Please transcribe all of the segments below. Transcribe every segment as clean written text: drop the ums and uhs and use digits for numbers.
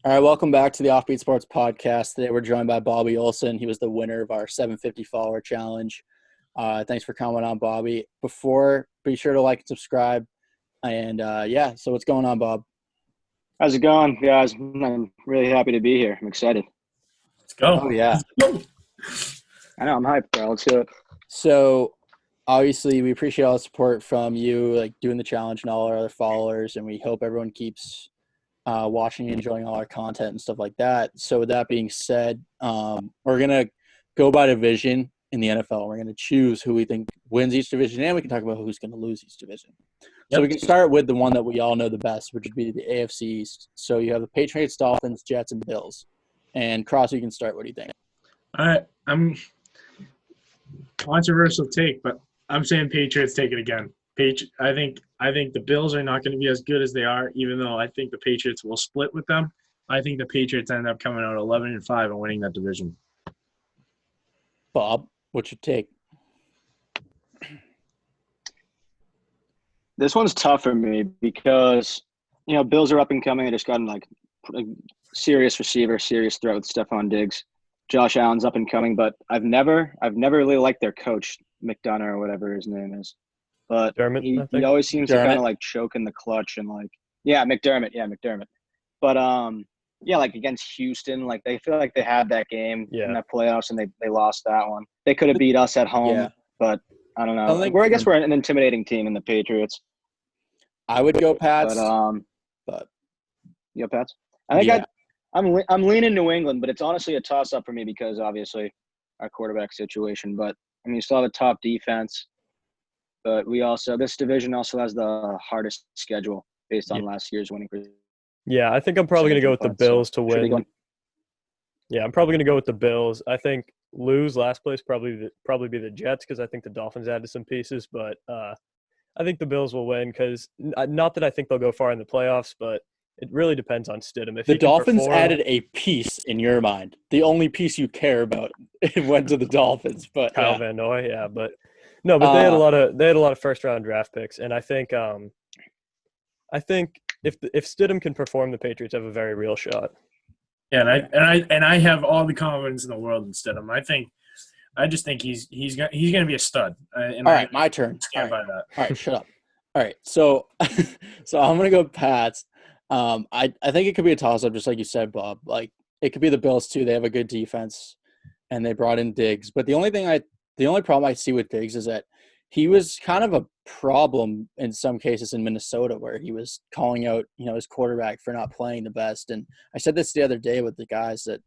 All right, welcome back to the OffBeat Sports podcast. Today we're joined by Bobby Ohlson. He was the winner of our 750 follower challenge. Thanks for coming on, Bobby. Be sure to like and subscribe. And so what's going on, Bob? How's it going, guys? I'm really happy to be here. I'm excited. Let's go. Oh, yeah. I know, I'm hyped, bro. Let's do it. So obviously we appreciate all the support from you, like doing the challenge and all our other followers, and we hope everyone keeps watching and enjoying all our content and stuff like that. So with that being said, we're going to go by division in the NFL. We're going to choose who we think wins each division, and we can talk about who's going to lose each division. So we can start with the one that we all know the best, which would be the AFC East. So you have the Patriots, Dolphins, Jets, and Bills. And Cross, you can start. What do you think? I'm controversial take, but I'm saying Patriots take it again. I think the Bills are not going to be as good as they are, even though I think the Patriots will split with them. I think the Patriots end up coming out 11-5 and winning that division. Bob, what's your take? This one's tough for me because, Bills are up and coming. They just gotten like a serious receiver, serious threat with Stephon Diggs. Josh Allen's up and coming, but I've never really liked their coach, McDonough or whatever his name is. But he always seems to kind of like choke in the clutch and McDermott. But like against Houston, like they feel like they had that game in the playoffs and they lost that one. They could have beat us at home, but I don't know. I guess we're an intimidating team in the Patriots. I would go Pats, but you go Pats. I think I'm leaning New England, but it's honestly a toss-up for me because obviously our quarterback situation. But I mean, you saw the top defense. But this division also has the hardest schedule based on last year's winning. Yeah, I think I'm probably going to go with the Bills to win. Yeah, I'm probably going to go with the Bills. I think lose last place probably be the Jets because I think the Dolphins added some pieces. But I think the Bills will win because not that I think they'll go far in the playoffs, but it really depends on Stidham. If the Dolphins added a piece in your mind, the only piece you care about, it went to the Dolphins. But Kyle Van Noy, but. No, but they had a lot of first round draft picks, and I think if Stidham can perform, the Patriots have a very real shot. Yeah, and I have all the confidence in the world in Stidham. I just think he's going to be a stud. All right, my turn. Stand by that. All right, shut up. All right, so I'm gonna go Pats. I think it could be a toss up, just like you said, Bob. Like it could be the Bills too. They have a good defense, and they brought in Diggs. But the only problem I see with Diggs is that he was kind of a problem in some cases in Minnesota where he was calling out, his quarterback for not playing the best. And I said this the other day with the guys that,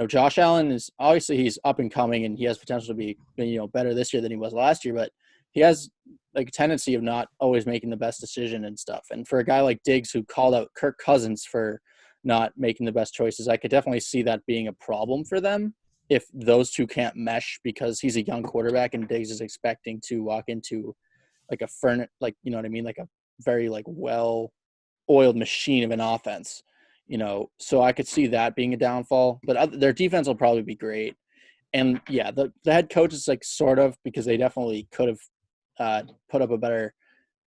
Josh Allen is obviously he's up and coming and he has potential to be, better this year than he was last year, but he has like a tendency of not always making the best decision and stuff. And for a guy like Diggs who called out Kirk Cousins for not making the best choices, I could definitely see that being a problem for them. If those two can't mesh because he's a young quarterback and Diggs is expecting to walk into like a like a very like well-oiled machine of an offense, so I could see that being a downfall. But their defense will probably be great. And the head coach is like sort of because they definitely could have put up a better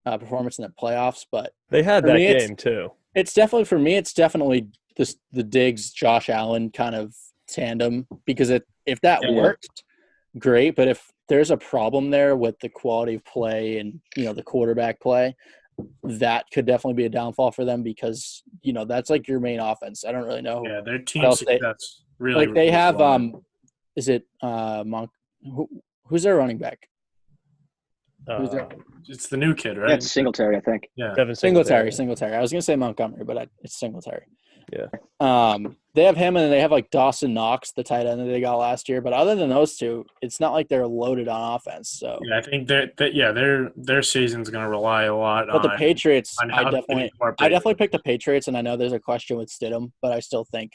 performance in the playoffs. But they had that game too. It's definitely the Diggs Josh Allen kind of tandem because if that worked, great. But if there's a problem there with the quality of play and the quarterback play, that could definitely be a downfall for them because that's like your main offense. I don't really know. Yeah, their team success really like they have is it Monk? Who's their running back? It's the new kid, right? Yeah, it's Singletary, I think. Yeah, Devin Singletary. I was gonna say Montgomery, but it's Singletary. Yeah. They have him, and they have like Dawson Knox, the tight end that they got last year. But other than those two, it's not like they're loaded on offense. So I think their season's going to rely a lot. But the Patriots, I definitely picked the Patriots, and I know there's a question with Stidham, but I still think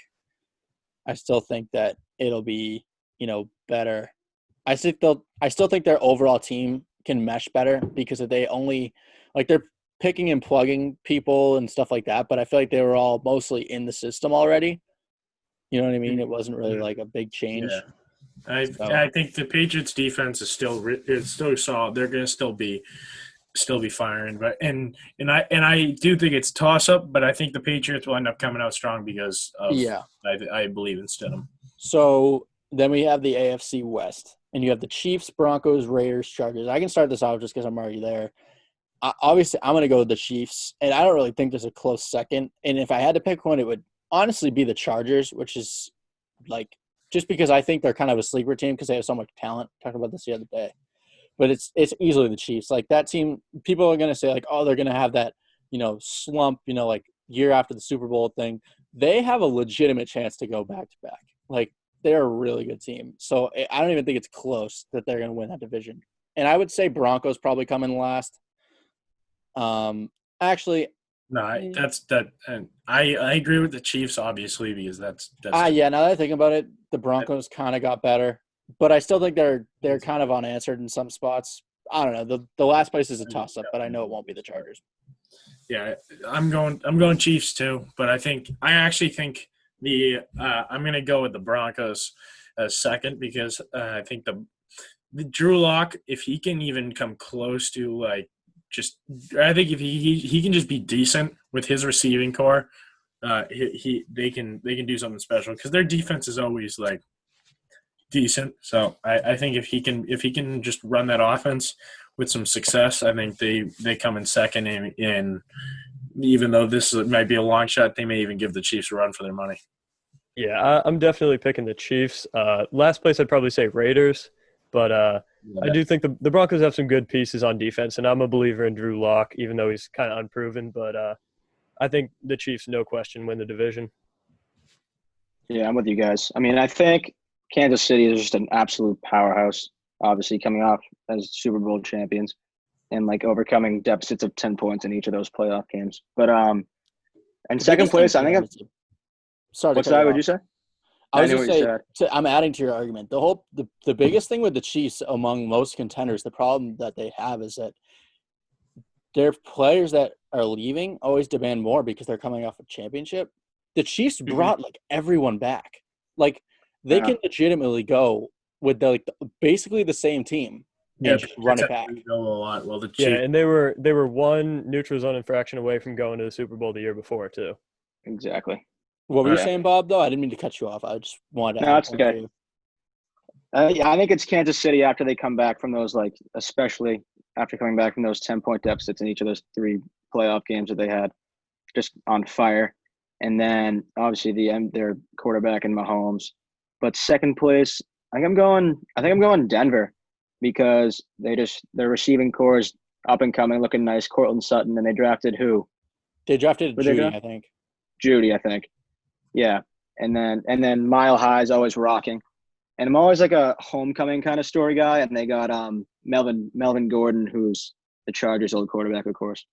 that it'll be better. I still think their overall team can mesh better because if they only they're picking and plugging people and stuff like that, but I feel like they were all mostly in the system already. You know what I mean? It wasn't really like a big change. Yeah. I think the Patriots defense is still solid. They're going to still be still be firing. But and I do think it's toss up, but I think the Patriots will end up coming out strong because of I believe in Stidham. So then we have the AFC West, and you have the Chiefs, Broncos, Raiders, Chargers. I can start this off just because I'm already there. Obviously, I'm going to go with the Chiefs, and I don't really think there's a close second. And if I had to pick one, it would honestly be the Chargers, which is like just because I think they're kind of a sleeper team because they have so much talent. Talked about this the other day. But it's easily the Chiefs. Like that team, people are going to say like, oh, they're going to have that, slump, like year after the Super Bowl thing. They have a legitimate chance to go back to back. Like they're a really good team. So I don't even think it's close that they're going to win that division. And I would say Broncos probably come in last. Actually, no, that's that, and I agree with the Chiefs obviously because that's yeah. Now that I think about it, the Broncos kind of got better, but I still think they're kind of unanswered in some spots. I don't know. The last place is a toss up, but I know it won't be the Chargers. Yeah, I'm going Chiefs too, but I actually think I'm going to go with the Broncos as second because I think the Drew Lock, if he can even come close to I think if he can just be decent with his receiving core, they can do something special because their defense is always like decent. So I think if he can just run that offense with some success, I think they come in second. In even though this might be a long shot, they may even give the Chiefs a run for their money. Yeah, I'm definitely picking the Chiefs. Last place I'd probably say Raiders, but I do think the Broncos have some good pieces on defense, and I'm a believer in Drew Lock, even though he's kind of unproven. But I think the Chiefs, no question, win the division. Yeah, I'm with you guys. I mean, I think Kansas City is just an absolute powerhouse, obviously coming off as Super Bowl champions and like overcoming deficits of 10 points in each of those playoff games. But and second place, I think I'm – sorry. What's that? What'd you say? I was just saying, I'm adding to your argument. The biggest thing with the Chiefs among most contenders, the problem that they have is that their players that are leaving always demand more because they're coming off a championship. The Chiefs brought like everyone back. Like they can legitimately go with basically the same team and just run it back. Go a lot. Well, and they were one neutral zone infraction away from going to the Super Bowl the year before too. Exactly. What were you saying, Bob, though? I didn't mean to cut you off. I just wanted to – No, it's okay. Yeah, I think it's Kansas City after they come back from those, especially after coming back from those 10-point deficits in each of those 3 playoff games that they had, just on fire. And then, obviously, their quarterback in Mahomes. But second place, I think I'm going Denver because their receiving core is up and coming, looking nice. Cortland Sutton, and they drafted who? They drafted Judy, I think. Judy, I think. Yeah, and then Mile High is always rocking, and I'm always like a homecoming kind of story guy. And they got Melvin Gordon, who's the Chargers' old quarterback, of course.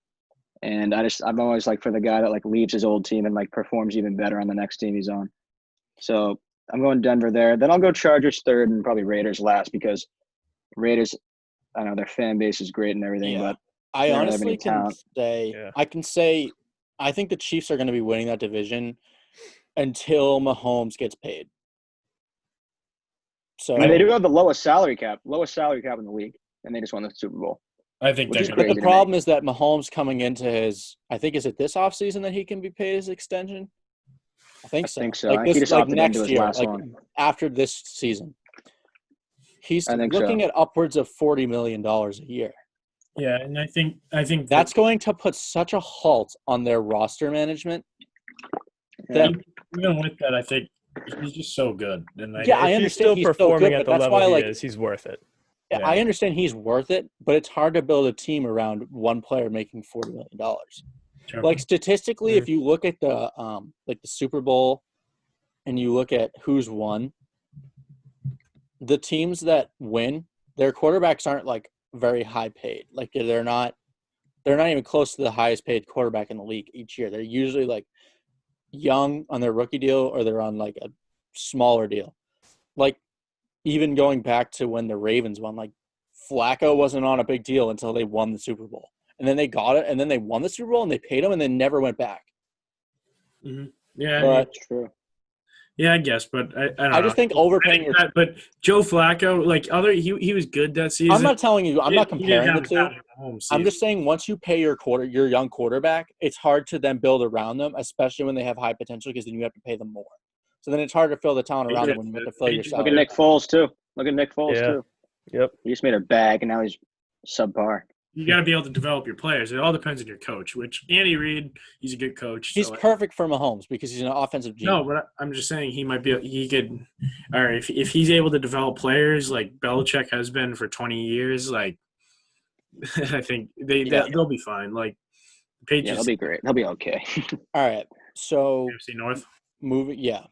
And I'm always like for the guy that leaves his old team and performs even better on the next team he's on. So I'm going Denver there. Then I'll go Chargers third and probably Raiders last because Raiders, I know their fan base is great and everything, but I honestly can say I think the Chiefs are going to be winning that division until Mahomes gets paid. So they do have the lowest salary cap in the league, and they just won the Super Bowl. I think that's but the problem is that Mahomes coming into is it this offseason that he can be paid his extension? I think so. Like this, he just next year, after this season. He's looking at upwards of $40 million a year. Yeah, and I think that's going to put such a halt on their roster management. Even with that, I think he's just so good. And I understand he's still performing at the level he is. He's worth it. Yeah, I understand he's worth it, but it's hard to build a team around one player making $40 million. Sure. Statistically, if you look at the the Super Bowl and you look at who's won, the teams that win, their quarterbacks aren't very high paid. They're not even close to the highest paid quarterback in the league each year. They're usually young on their rookie deal or they're on a smaller deal. Even going back to when the Ravens won, Flacco wasn't on a big deal until they won the Super Bowl. And then they got it, and then they won the Super Bowl, and they paid him, and they never went back. Mm-hmm. Yeah, that's true. Yeah, I guess, but I don't know. I just think overpaying your. But Joe Flacco, like he was good that season. I'm not telling you. I'm not comparing the two. I'm just season. saying once you pay your young quarterback, it's hard to then build around them, especially when they have high potential, because then you have to pay them more. So then it's hard to fill the talent around them when you have to fill your salary. Look at Nick Foles too. Yeah. Yep. He just made a bag, and now he's subpar. You got to be able to develop your players. It all depends on your coach, which Andy Reid, he's a good coach. He's perfect for Mahomes because he's an offensive genius. No, but I'm just saying he could – all right, if he's able to develop players like Belichick has been for 20 years, like I think they'll be fine. Like Patriots, yeah, they'll be great. They'll be okay. All right, so AFC North.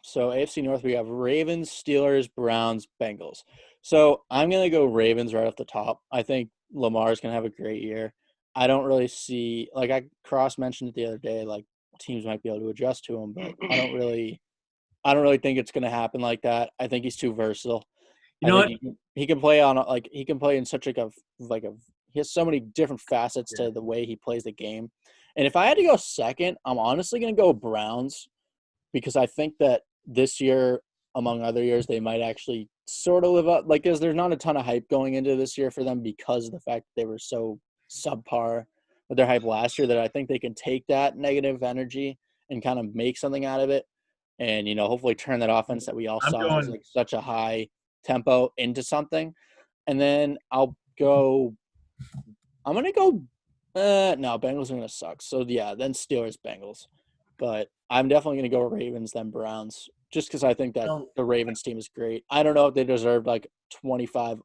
So AFC North, we have Ravens, Steelers, Browns, Bengals. So I'm going to go Ravens right off the top. I think Lamar's going to have a great year. I don't really see – like I cross-mentioned it the other day, like teams might be able to adjust to him, but I don't really think it's going to happen like that. I think he's too versatile. You know what? He can play on – he can play in such he has so many different facets to the way he plays the game. And if I had to go second, I'm honestly going to go Browns because I think that this year, among other years, they might actually sort of live up. Like, there's not a ton of hype going into this year for them because of the fact that they were so subpar with their hype last year that I think they can take that negative energy and kind of make something out of it and, hopefully turn that offense that we all saw as like such a high tempo into something. And then I'm going to go no, Bengals are going to suck. So, yeah, then Steelers, Bengals. But I'm definitely going to go Ravens, then Browns, just because I think that the Ravens team is great. I don't know if they deserve like 25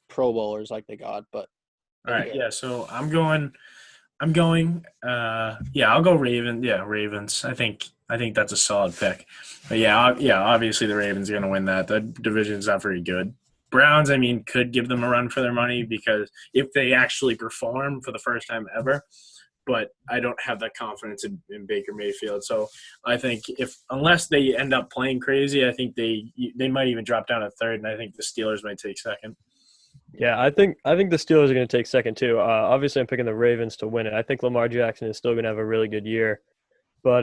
Pro Bowlers like they got, but all right, yeah. So I'll go Ravens. Yeah, Ravens. I think that's a solid pick. But obviously the Ravens are going to win that. The division's not very good. Browns, could give them a run for their money because if they actually perform for the first time ever. But I don't have that confidence in Baker Mayfield. So I think unless they end up playing crazy, I think they might even drop down to third, and I think the Steelers might take second. Yeah, I think the Steelers are going to take second too. Obviously, I'm picking the Ravens to win it. I think Lamar Jackson is still going to have a really good year. But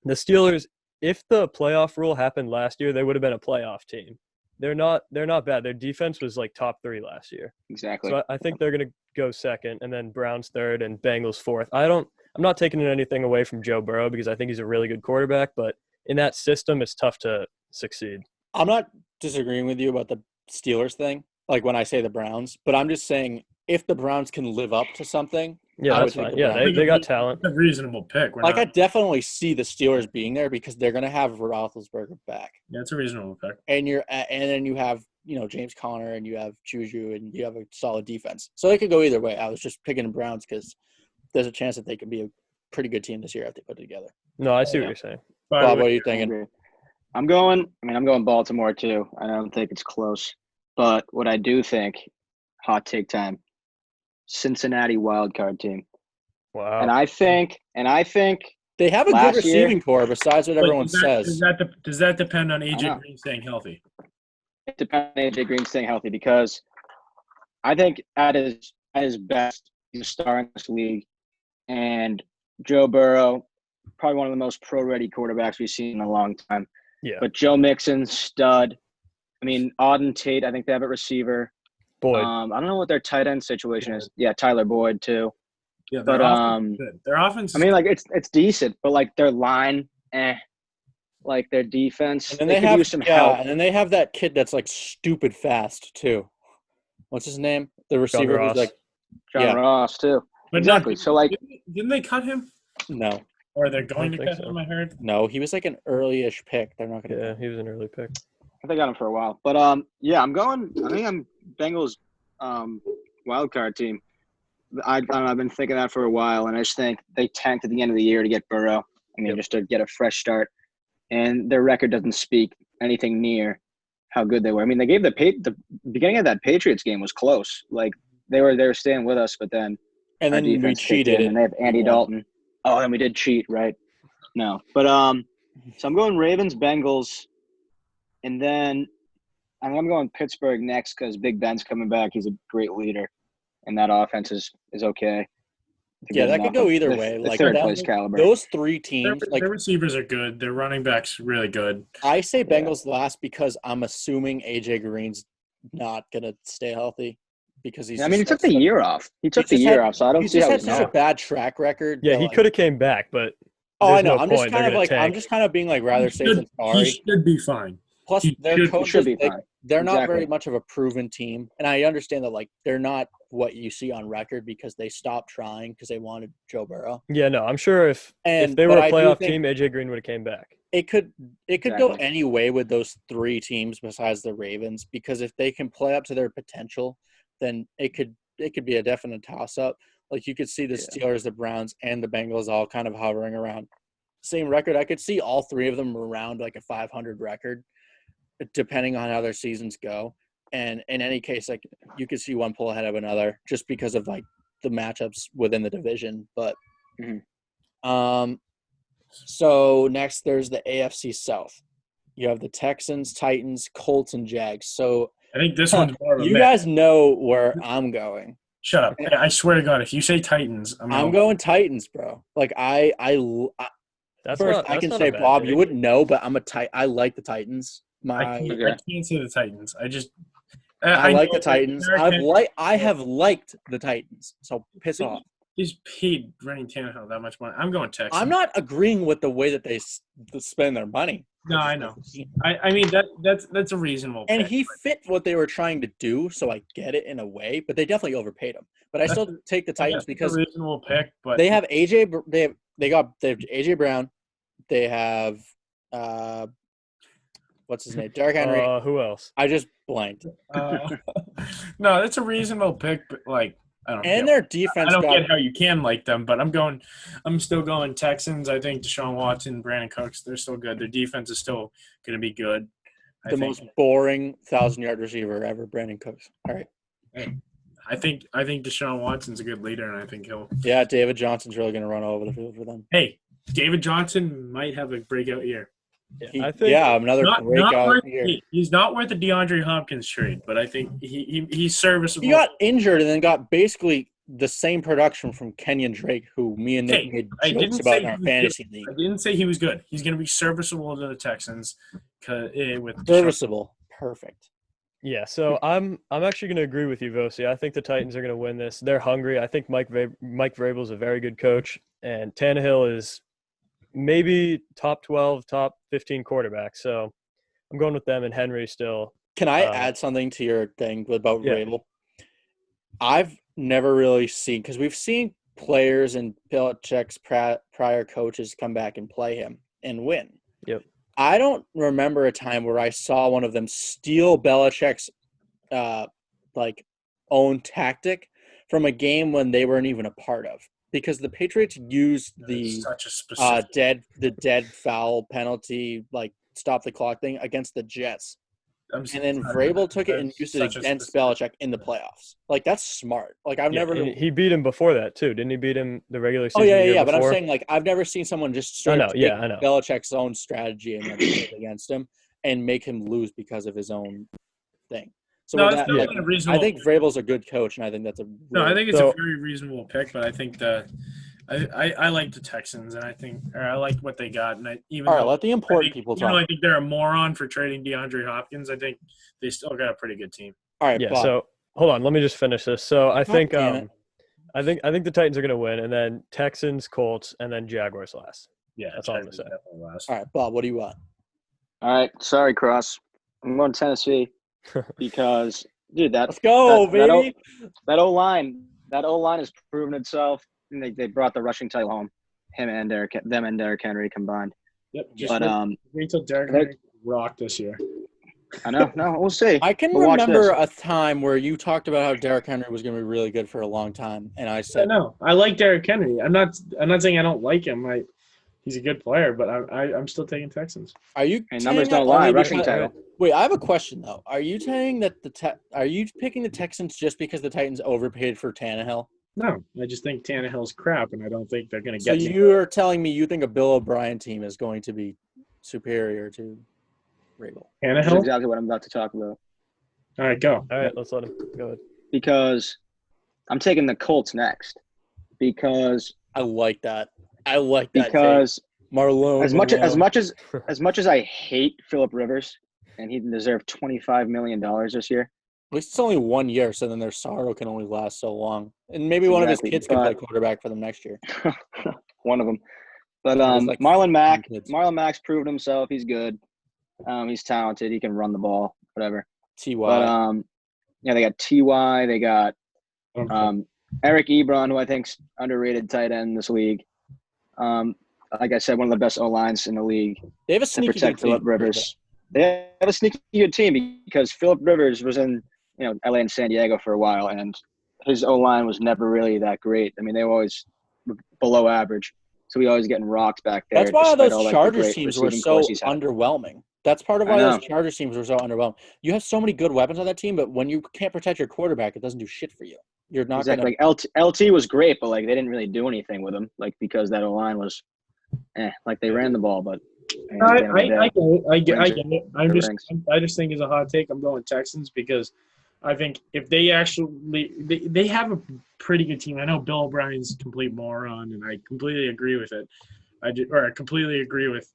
the Steelers, if the playoff rule happened last year, they would have been a playoff team. They're not bad. Their defense was like top 3 last year. Exactly. So I think they're going to go second, and then Browns third, and Bengals fourth. I'm not taking anything away from Joe Burrow because I think he's a really good quarterback, but in that system, it's tough to succeed. I'm not disagreeing with you about the Steelers thing, like when I say the Browns, but I'm just saying if the Browns can live up to something, yeah, that's fine. Yeah, they got talent. It's a reasonable pick. I definitely see the Steelers being there because they're going to have Roethlisberger back. Yeah, it's a reasonable pick. And then you have James Conner and you have Juju and you have a solid defense. So it could go either way. I was just picking the Browns because there's a chance that they could be a pretty good team this year if they put it together. No, I see what you're saying. Bob, what are you thinking? I'm going Baltimore too. I don't think it's close. But what I do think, hot take time, Cincinnati wildcard team. Wow. And I think they have a good receiving core besides what everyone says. Does that depend on AJ Green staying healthy? It depends on AJ Green staying healthy because I think at his best, he's a star in this league. And Joe Burrow, probably one of the most pro-ready quarterbacks we've seen in a long time. Yeah. But Joe Mixon, stud. Auden Tate, I think they have a receiver. Boyd. I don't know what their tight end situation is. Yeah, Tyler Boyd too. Yeah, their offense. It's decent, but like their line, like their defense. And then they have some help. And then they have that kid that's like stupid fast too. What's his name? The receiver who's like John Ross too. But exactly. So like, didn't they cut him? No. Or they're going to cut him? I heard. No, he was like an early-ish pick. They're not going to. Yeah, he was an early pick. I think I got him for a while, but I'm Bengals wild card team. I've been thinking that for a while, and I just think they tanked at the end of the year to get Burrow. Just to get a fresh start, and their record doesn't speak anything near how good they were. They gave the beginning of that Patriots game was close. Like they were staying with us, but then we cheated, and they have Andy Dalton. Oh, and we did cheat, right? No, but so I'm going Ravens, Bengals. And then I'm going Pittsburgh next because Big Ben's coming back. He's a great leader, and that offense is okay. Yeah, that could go either way. Like third place caliber. Those three teams, their receivers are good. Their running backs really good. I say Bengals last because I'm assuming AJ Green's not gonna stay healthy because he's. I mean, he took the year off. He took the year off, so I don't see how he's had such a bad track record. Yeah, he could have came back, but I know. No I'm just kind of being like rather safe than sorry. He should be fine. Plus, their coaches should be fine. They're not very much of a proven team, and I understand that they're not what you see on record because they stopped trying because they wanted Joe Burrow. Yeah, no, I'm sure if they were a playoff team, AJ Green would have came back. It could go any way with those three teams besides the Ravens because if they can play up to their potential, then it could be a definite toss up. Like you could see the Steelers, the Browns, and the Bengals all kind of hovering around same record. I could see all three of them around like a 500 record, depending on how their seasons go. And in any case, like you could see one pull ahead of another just because of like the matchups within the division. But so next there's the AFC South. You have the Texans, Titans, Colts, and Jags. So I think this one's more of a you guys know where I'm going. Shut up! I swear to God, if you say Titans, I'm going Titans, bro. Like I can say Bob, you wouldn't know, but I like the Titans. I can't say the Titans. I like the Titans. I have liked the Titans. So piss off. He's paid Ryan Tannehill that much money. I'm going Texans. I'm not agreeing with the way that they spend their money. No, I know. I mean that's a reasonable pick. And he fit what they were trying to do, so I get it in a way. But they definitely overpaid him. But I still take the Titans because a reasonable pick. But they have AJ. They have AJ Brown. They have what's his name? Derrick Henry. Who else? I just blanked. No, that's a reasonable pick. But like I don't. And their defense. I don't get how you can like them, but I'm still going Texans. I think Deshaun Watson, Brandon Cooks, they're still good. Their defense is still going to be good. The most boring 1,000-yard receiver ever, Brandon Cooks. All right. Hey, I think Deshaun Watson's a good leader, and I think he'll. Yeah, David Johnson's really going to run all over the field for them. Hey, David Johnson might have a breakout year. Another breakout year. He's not worth the DeAndre Hopkins trade, but I think he's serviceable. He got injured and then got basically the same production from Kenyon Drake, who me and Nick made jokes about in our fantasy league. I didn't say he was good. He's going to be serviceable to the Texans. Serviceable, perfect. Yeah, so I'm actually going to agree with you, Vosi. I think the Titans are going to win this. They're hungry. I think Mike Vrabel is a very good coach, and Tannehill is maybe top 12, top 15 quarterback. So I'm going with them and Henry still. Can I add something to your thing about Vrabel? I've never really seen – because we've seen players and Belichick's prior coaches come back and play him and win. Yep. I don't remember a time where I saw one of them steal Belichick's own tactic from a game when they weren't even a part of. Because the Patriots used the dead foul penalty, stop the clock thing against the Jets. And then Vrabel took it and used it against Belichick in the playoffs. That's smart. He beat him before that too, didn't he? Beat him the regular season. But I'm saying I've never seen someone just take Belichick's own strategy and then against him and make him lose because of his own thing. So I think Vrabel's a good coach, and I think that's I think it's a very reasonable pick. But I think I like the Texans, and I like what they got. And let the important people talk. I think they're a moron for trading DeAndre Hopkins. I think they still got a pretty good team. All right, yeah. Bob. So hold on, let me just finish this. So I think the Titans are going to win, and then Texans, Colts, and then Jaguars last. Yeah, that's all I'm going to say. All right, Bob, what do you want? All right, sorry, Cross. I'm going Tennessee. Because, dude, let's go, baby. That O-line has proven itself. And they brought the rushing title home. Them and Derrick Henry combined. Yep. Wait till Derrick Henry rock this year. I know. No, we'll see. I can remember a time where you talked about how Derrick Henry was going to be really good for a long time, and I said, "No, I like Derrick Henry. I'm not saying I don't like him. He's a good player, but I'm still taking Texans." Are you? And numbers don't lie. Rushing title. Wait, I have a question though. Are you saying that are you picking the Texans just because the Titans overpaid for Tannehill? No, I just think Tannehill's crap, and I don't think they're going to get. So you're telling me you think a Bill O'Brien team is going to be superior to Vrabel? Tannehill? That's exactly what I'm about to talk about. All right, go. All right, let's let him go ahead. Because I'm taking the Colts next. because I like that. I like that. Because Marlon. as much as I hate Phillip Rivers, and he deserved $25 million this year. At least it's only 1 year, so then their sorrow can only last so long. And maybe one of his kids can play quarterback for them next year. One of them. But Like Marlon Mack's proven himself. He's good. He's talented. He can run the ball, whatever. T.Y. But, they got T.Y. They got Eric Ebron, who I think's underrated tight end in this league. Like I said, one of the best O-lines in the league. They have a sneaky good team. Phillip Rivers. They have a sneaky good team because Phillip Rivers was in LA and San Diego for a while, and his O-line was never really that great. I mean, they were always below average, so we always getting rocked back there. That's why those Chargers teams were so underwhelming. That's part of why those Chargers teams were so underwhelming. You have so many good weapons on that team, but when you can't protect your quarterback, it doesn't do shit for you. You're not exactly. LT was great, but they didn't really do anything with him, because that O-line was, they ran the ball, but. I get it. I just think as a hot take, I'm going Texans because I think if they actually they have a pretty good team. I know Bill O'Brien's a complete moron, and I completely agree with it. I completely agree with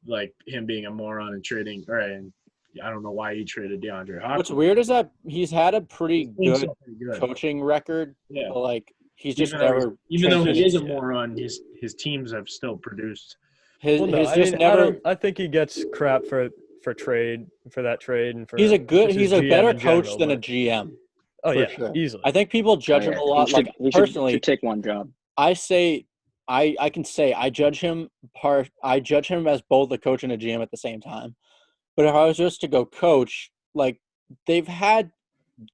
him being a moron and trading. And I don't know why he traded DeAndre Hopkins. What's weird is that he's had a pretty good coaching record. Yeah, but, he's just even though he is a moron, his teams have still produced. I think he gets crap for that trade and for. He's a better coach than a GM. Oh yeah, sure. Easily. I think people judge him a lot. Personally, should take one job. I say, I can say I judge him as both a coach and a GM at the same time. But if I was just to go coach, they've had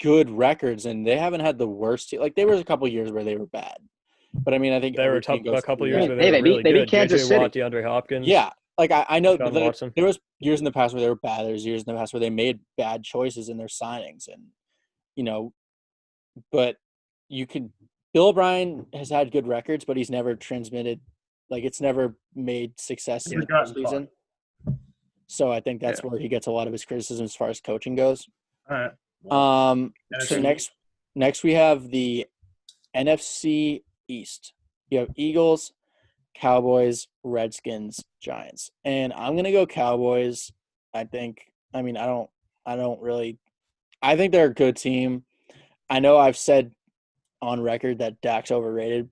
good records and they haven't had the worst team. There was a couple of years where they were bad. But I mean, I think there were a couple of years where they were really good. Kansas City. Watt, DeAndre Hopkins. Yeah, I know there was years in the past where they were bad. There's years in the past where they made bad choices in their signings, and but Bill O'Brien has had good records, but he's never transmitted. It's never made success in the season. So I think that's where he gets a lot of his criticism as far as coaching goes. All right. So next we have the NFC East. You have Eagles, Cowboys, Redskins, Giants. And I'm going to go Cowboys. I think they're a good team. I know I've said on record that Dak's overrated,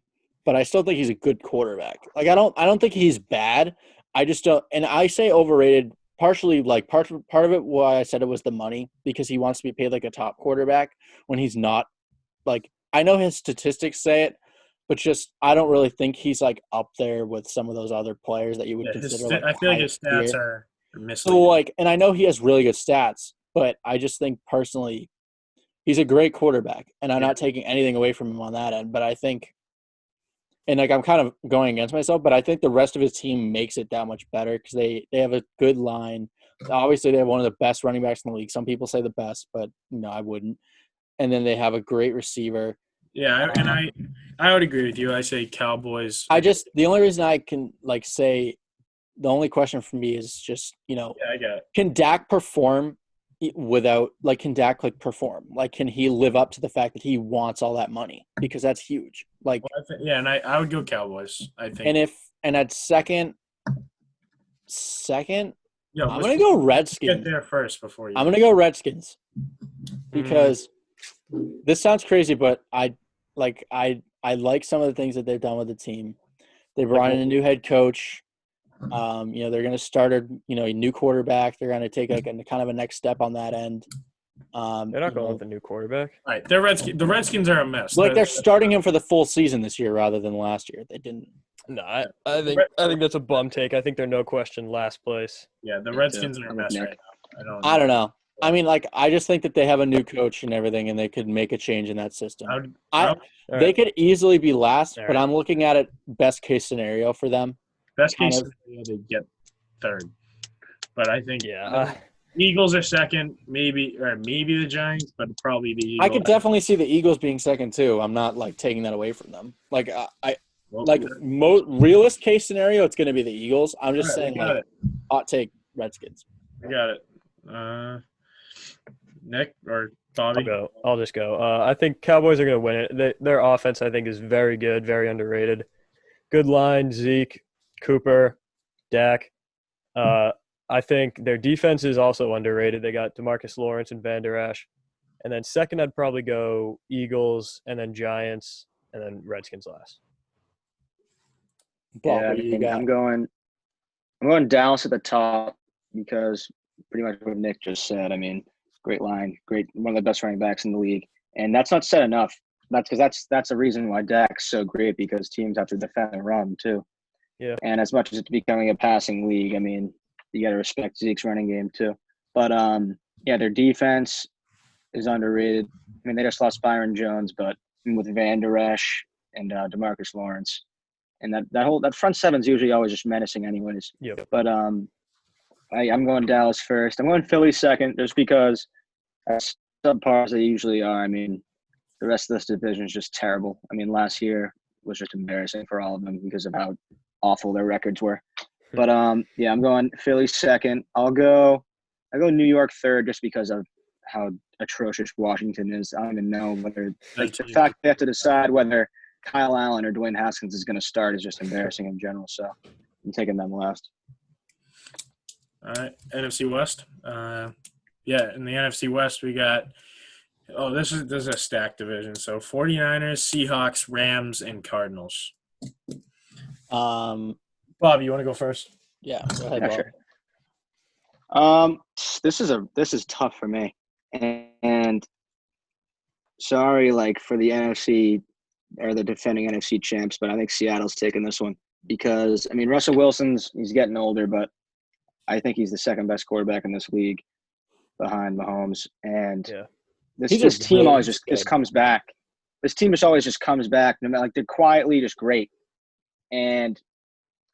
but I still think he's a good quarterback. I don't think he's bad. I just don't, and I say overrated partially part of it why I said it was the money, because he wants to be paid like a top quarterback when he's not. I know his statistics say it, but just I don't really think he's up there with some of those other players that you would consider. I feel like his stats are misleading. So and I know he has really good stats, but I just think personally he's a great quarterback, and I'm not taking anything away from him on that end. But I think, and I'm kind of going against myself, but I think the rest of his team makes it that much better because they have a good line. Obviously, they have one of the best running backs in the league. Some people say the best, but I wouldn't. And then they have a great receiver. Yeah, and I would agree with you. I say Cowboys. The only reason I can say the only question for me is just I get it. Can Dak perform without can Dak perform? Can he live up to the fact that he wants all that money? Because that's huge. And I would go Cowboys. I think. And at second, I'm gonna go Redskins. Get there first before you. I'm gonna go Redskins because this sounds crazy, but I like some of the things that they've done with the team. They brought in a new head coach. They're going to start a new quarterback. They're going to take a kind of a next step on that end. They're not going with a new quarterback. Right. The Redskins are a mess. They're starting him for the full season this year rather than last year. They didn't. No, I think that's a bum take. I think they're no question last place. Yeah, the Redskins are a mess right now. I don't know. I mean, I just think that they have a new coach and everything, and they could make a change in that system. They could easily be last, but I'm looking at it best case scenario for them. Best case scenario, they get third. But I think Eagles are second, maybe the Giants, but probably the Eagles. I could definitely see the Eagles being second too. I'm not taking that away from them. Realist case scenario, it's going to be the Eagles. I'm just saying hot take Redskins. I got it. Nick or Bobby? I'll just go. I think Cowboys are going to win it. Their offense, I think, is very good, very underrated. Good line, Zeke, Cooper, Dak. I think their defense is also underrated. They got DeMarcus Lawrence and Van Der Esch. And then second, I'd probably go Eagles, and then Giants, and then Redskins last. Bob, Yeah, what do you got? I'm going Dallas at the top because pretty much what Nick just said. I mean, great line, one of the best running backs in the league, and that's not said enough. That's the reason why Dak's so great, because teams have to defend and run too. Yeah. And as much as it's becoming a passing league, I mean, you got to respect Zeke's running game too. But yeah, their defense is underrated. I mean, they just lost Byron Jones, but with Van Der Esch and DeMarcus Lawrence, and that front seven's usually always just menacing, anyways. Yep. But I'm going Dallas first. I'm going Philly second, just because as subpar as they usually are. I mean, the rest of this division is just terrible. I mean, last year was just embarrassing for all of them because of how awful their records were. But yeah, I'm going Philly second. I go New York third, just because of how atrocious Washington is. I don't even know whether the fact they have to decide whether Kyle Allen or Dwayne Haskins is going to start is just embarrassing in general. So I'm taking them last. All right, NFC West. Yeah, in the NFC West, we got this is a stacked division. So 49ers, Seahawks, Rams, and Cardinals. Bob, you want to go first? Yeah, go ahead, Bob. Sure. This is tough for me. And sorry, for the NFC or the defending NFC champs, but I think Seattle's taking this one because, I mean, Russell Wilson's – he's getting older, but I think he's the second best quarterback in this league behind Mahomes. And this team always just comes back. This team just always just comes back. No matter, they're quietly just great. And,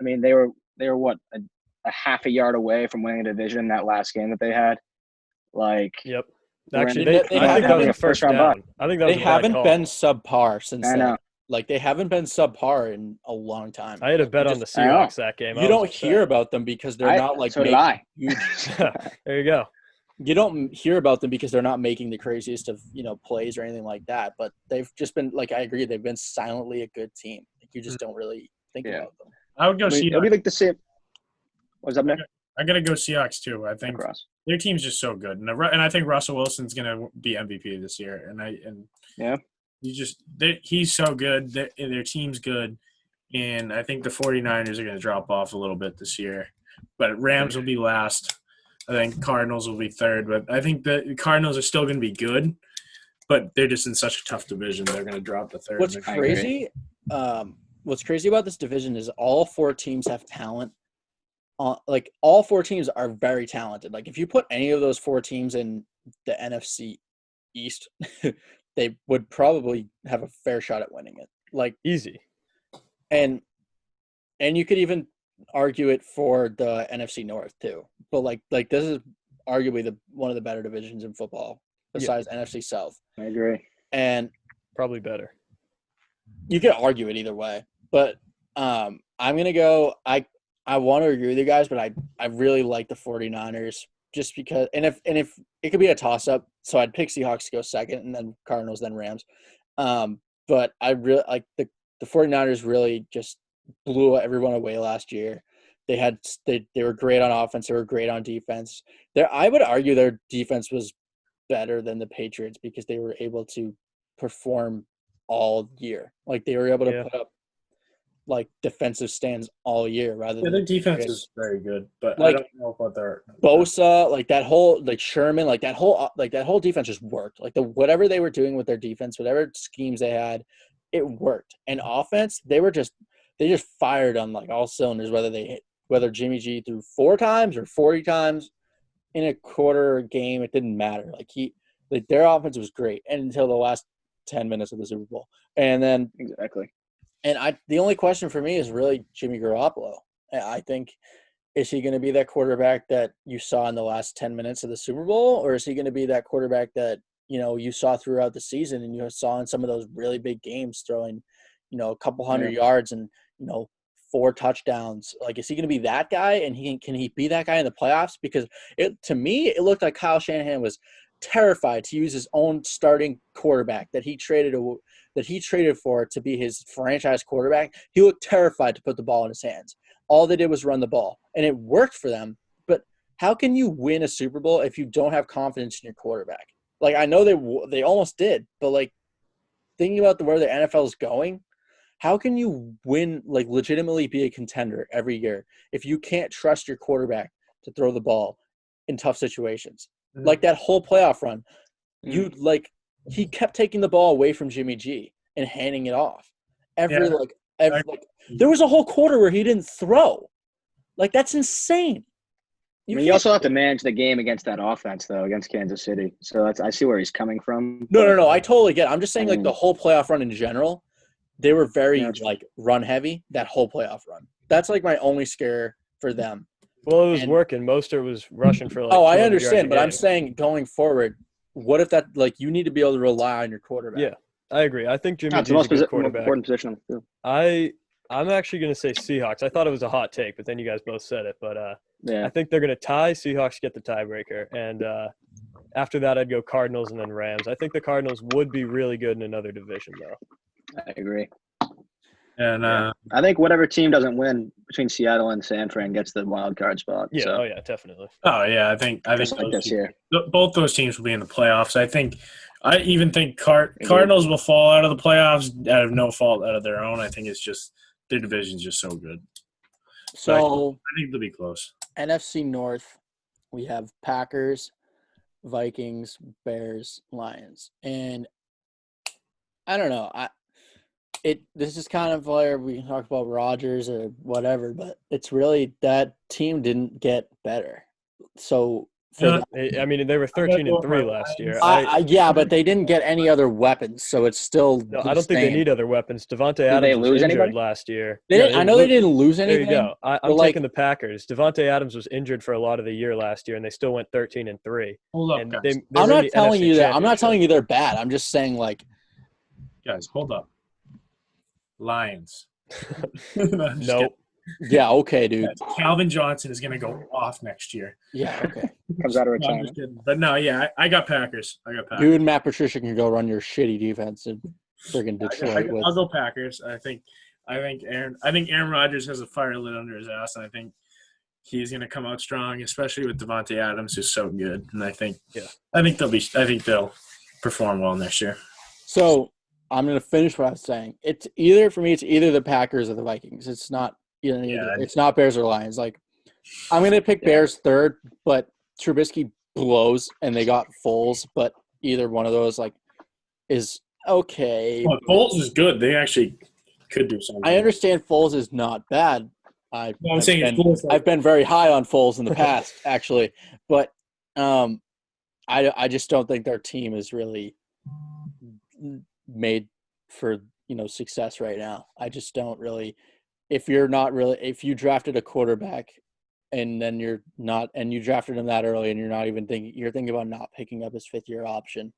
I mean, they were what, a half a yard away from winning a division that last game that they had. Yep. Actually, I think that was a first down. I think that was they haven't call. Been subpar since I know. They haven't been subpar in a long time. I had a bet on the Seahawks that game. You don't hear about them because they're not so did I. Huge. There you go. You don't hear about them because they're not making the craziest of plays or anything like that. But they've just been I agree, they've been silently a good team. You just don't really think about them. I would go Seahawks. It'll be the same. What's up, Nick? I gotta go Seahawks too. I think their team's just so good, and I think Russell Wilson's gonna be MVP this year. He's so good. Their team's good, and I think the 49ers are gonna drop off a little bit this year. But Rams will be last. I think Cardinals will be third, but I think the Cardinals are still gonna be good, but they're just in such a tough division. They're gonna drop the third. What's crazy about this division is all four teams have talent. All four teams are very talented. If you put any of those four teams in the NFC East, they would probably have a fair shot at winning it. Easy. And you could even argue it for the NFC North too. But this is arguably one of the better divisions in football besides NFC South. I agree. And probably better. You could argue it either way. But I'm gonna go I want to agree with you guys, but I really like the 49ers just because – and if it could be a toss-up, so I'd pick Seahawks to go second and then Cardinals, then Rams. But I really – the 49ers really just blew everyone away last year. They were great on offense. They were great on defense. I would argue their defense was better than the Patriots because they were able to perform all year. They were able to put up defensive stands all year rather than their defense is very good, but I don't know about their Bosa, that whole Sherman, that whole defense just worked. Whatever they were doing with their defense, whatever schemes they had, it worked. And offense, they just fired on all cylinders, whether Jimmy G threw 4 times or 40 times in a quarter game, it didn't matter. Their offense was great until the last 10 minutes of the Super Bowl. And then exactly. And the only question for me is really Jimmy Garoppolo. I think, is he going to be that quarterback that you saw in the last 10 minutes of the Super Bowl, or is he going to be that quarterback that, you saw throughout the season and you saw in some of those really big games throwing, a couple hundred yards and, 4 touchdowns? Is he going to be that guy? And can he be that guy in the playoffs? Because to me, it looked like Kyle Shanahan was terrified to use his own starting quarterback that he traded for to be his franchise quarterback. He looked terrified to put the ball in his hands. All they did was run the ball, and it worked for them. But how can you win a Super Bowl if you don't have confidence in your quarterback? Like, I know they almost did, but like thinking about where the NFL is going, how can you win, like legitimately be a contender every year if you can't trust your quarterback to throw the ball in tough situations? Mhm. Like that whole playoff run, he kept taking the ball away from Jimmy G and handing it off. Every there was a whole quarter where he didn't throw. Like, that's insane. You also have to manage the game against that offense, though, against Kansas City. So I see where he's coming from. No. I totally get it. I'm just saying, like, the whole playoff run in general, they were very, run heavy, that whole playoff run. That's, like, my only scare for them. Well, it was working. Mostert was rushing for, like, I understand, but I'm saying going forward, what if that, like, you need to be able to rely on your quarterback? Yeah, I agree. I think Jimmy G's a good quarterback. Important position on the field. I'm actually going to say Seahawks. I thought it was a hot take, but then you guys both said it. But yeah. I think they're going to tie. Seahawks get the tiebreaker. And after that, I'd go Cardinals and then Rams. I think the Cardinals would be really good in another division, though. I agree. And I think whatever team doesn't win between Seattle and San Fran gets the wild card spot. Yeah, so. Oh yeah, definitely. Oh yeah, I think like this year. Both those teams will be in the playoffs. I even think Cardinals will fall out of the playoffs out of no fault out of their own. I think it's just their division's just so good. So I think they'll be close. NFC North, we have Packers, Vikings, Bears, Lions, and I don't know. This is kind of where we can talk about Rodgers or whatever, but it's really that team didn't get better. So they were 13-3 last year. Yeah, but they didn't get any other weapons, so it's still. No, I don't think they need other weapons. Devontae Adams was injured last year. I know they didn't lose anything. There you go. I'm taking the Packers. Devontae Adams was injured for a lot of the year last year, and they still went 13-3. Hold up, guys. I'm not telling you that. I'm not telling you they're bad. I'm just saying, like, guys, hold up. Lions. Nope. Yeah, okay, dude. Calvin Johnson is going to go off next year. Yeah, okay. Comes out of retirement. But no, yeah, I got Packers. You and Matt Patricia can go run your shitty defense in friggin' Detroit. I'll go Packers. I think Aaron Rodgers has a fire lit under his ass, and I think he's going to come out strong, especially with Devontae Adams, who's so good. And I think they'll perform well next year. So I'm going to finish what I was saying. It's either the Packers or the Vikings. It's not. It's not Bears or Lions. Like, I'm going to pick Bears third, but Trubisky blows, and they got Foles. But either one of those, like, is okay. Well, Foles is good. They actually could do something. I understand Foles is not bad. I've been very high on Foles in the past, actually. But I just don't think their team is really made for, success right now. I just don't really – if you drafted a quarterback and then you're not – and you drafted him that early and you're not even thinking – you're thinking about not picking up his fifth-year option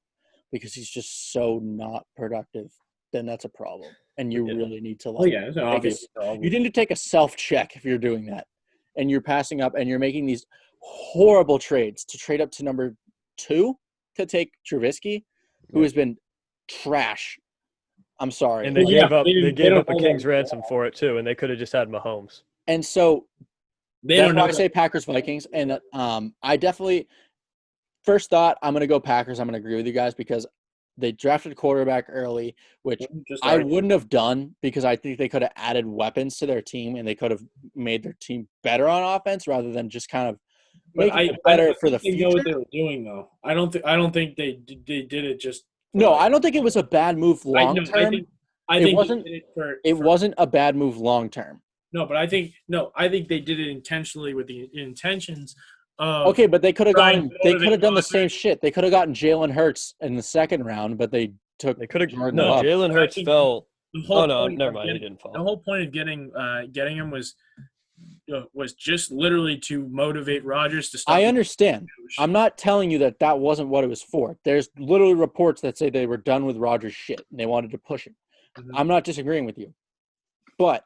because he's just so not productive, then that's a problem. And you really need to you need to take a self-check if you're doing that. And you're passing up and you're making these horrible trades to trade up to number 2 to take Trubisky, who has been trash. I'm sorry. And they gave up a king's ransom for it too, and they could have just had Mahomes. And so that's why I say Packers Vikings. And I definitely first thought I'm going to go Packers. I'm going to agree with you guys because they drafted a quarterback early, which I wouldn't have done because I think they could have added weapons to their team and they could have made their team better on offense rather than just kind of making it better for the future. They know what they were doing though. I don't think they did it just. No, I don't think it was a bad move long term. It wasn't a bad move long term. No, but I think they did it intentionally with the intentions of. Okay, but they could have done the same shit. They could have gotten Jalen Hurts in the second round, but they could have. No, Jalen Hurts fell. Never mind. He didn't fall. The whole point of getting him was just literally to motivate Rodgers to stop. I understand. I'm not telling you that wasn't what it was for. There's literally reports that say they were done with Rodgers' shit and they wanted to push him. Mm-hmm. I'm not disagreeing with you. But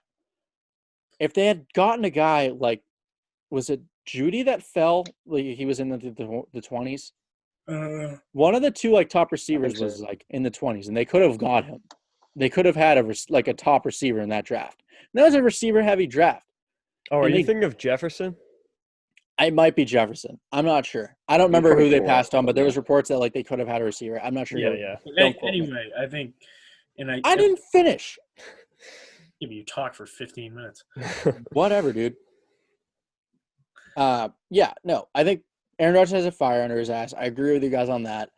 if they had gotten a guy like, was it Judy that fell? Like he was in the 20s? One of the two like top receivers so. was like in the 20s, and they could have got him. They could have had a top receiver in that draft. And that was a receiver-heavy draft. Oh, are you thinking of Jefferson? It might be Jefferson. I'm not sure. I don't remember who they passed on, but there was reports that like they could have had a receiver. I'm not sure. Yeah. Anyway, I think, and I didn't finish. You talked for 15 minutes. Whatever, dude. Yeah, no. I think Aaron Rodgers has a fire under his ass. I agree with you guys on that.